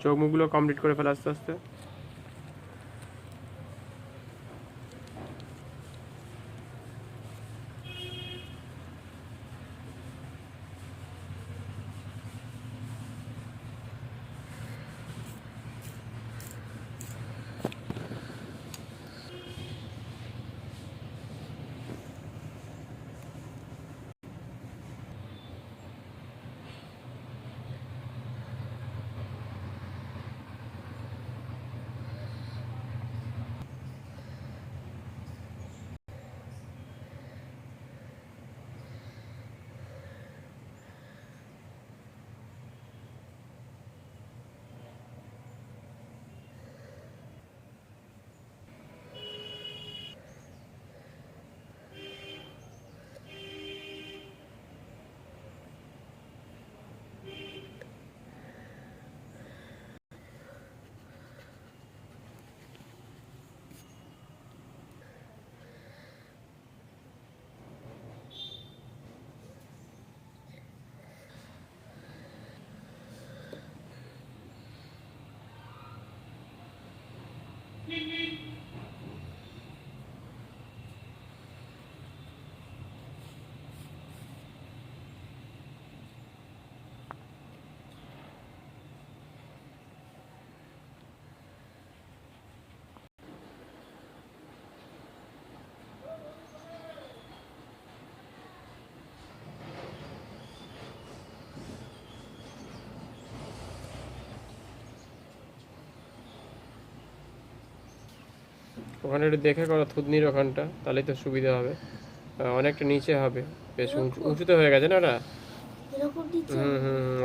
চোখ মুখগুলো কমপ্লিট করে ফেলে আস্তে আস্তে। ওখানে একটু দেখে করো থুতনির ওখানটা, তাহলেই তো সুবিধা হবে। অনেকটা নিচে হবে, বেশ উঁচুতে হয়ে গেছে না ওটা।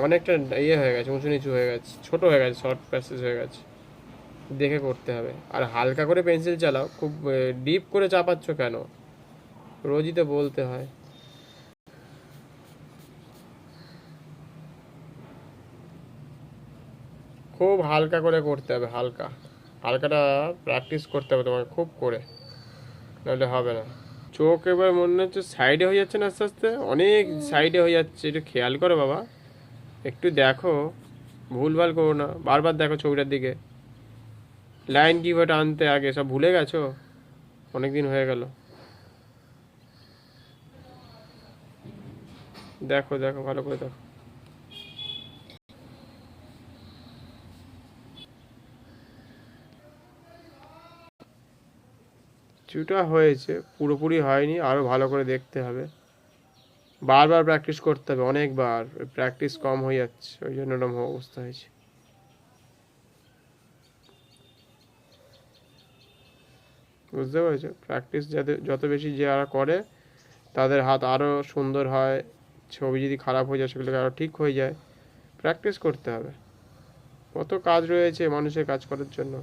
অনেকটা ইয়ে হয়ে গেছে, উঁচু নিচু হয়ে গেছে, ছোট হয়ে গেছে, শর্ট প্যাসেজ হয়ে গেছে। দেখে করতে হবে। আর হালকা করে পেন্সিল চালাও, খুব ডিপ করে চাপাচ্ছ কেন? রোজই তো বলতে হয়। খুব হালকা করে করতে হবে, হালকা হালকাটা প্র্যাকটিস করতে হবে তোমাকে খুব করে, নাহলে হবে না। চোখ এবার মনে হচ্ছে সাইডে হয়ে যাচ্ছে না আস্তে আস্তে, অনেক সাইডে হয়ে যাচ্ছে, একটু খেয়াল করো বাবা, একটু দেখো, ভুলভাল করো না, বারবার দেখো ছবিটার দিকে। লাইন কীভাবে টানতে আগে সব ভুলে গেছো, অনেক দিন হয়ে গেল। দেখো দেখো ভালো করে দেখো। কিছুটা হয়েছে, পুরোপুরি হয়নি, আরও ভালো করে দেখতে হবে, বারবার প্র্যাকটিস করতে হবে, অনেকবার। প্র্যাকটিস কম হয়ে যাচ্ছে, ওই জন্য এরকম অবস্থা হয়েছে। বুঝতে পেরেছো? প্র্যাকটিস যত বেশি যারা করে তাদের হাত আরও সুন্দর হয়, ছবি যদি খারাপ হয়ে যায় সেগুলোকে আরও ঠিক হয়ে যায়। প্র্যাকটিস করতে হবে, কত কাজ রয়েছে মানুষের কাজ করার জন্য।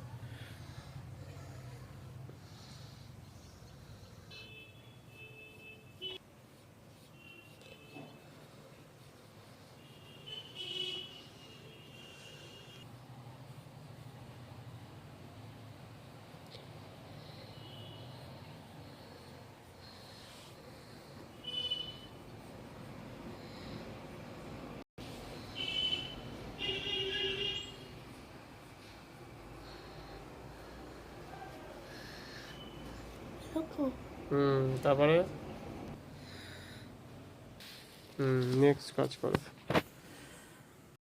তারপরে নেক্সট কাজ করো।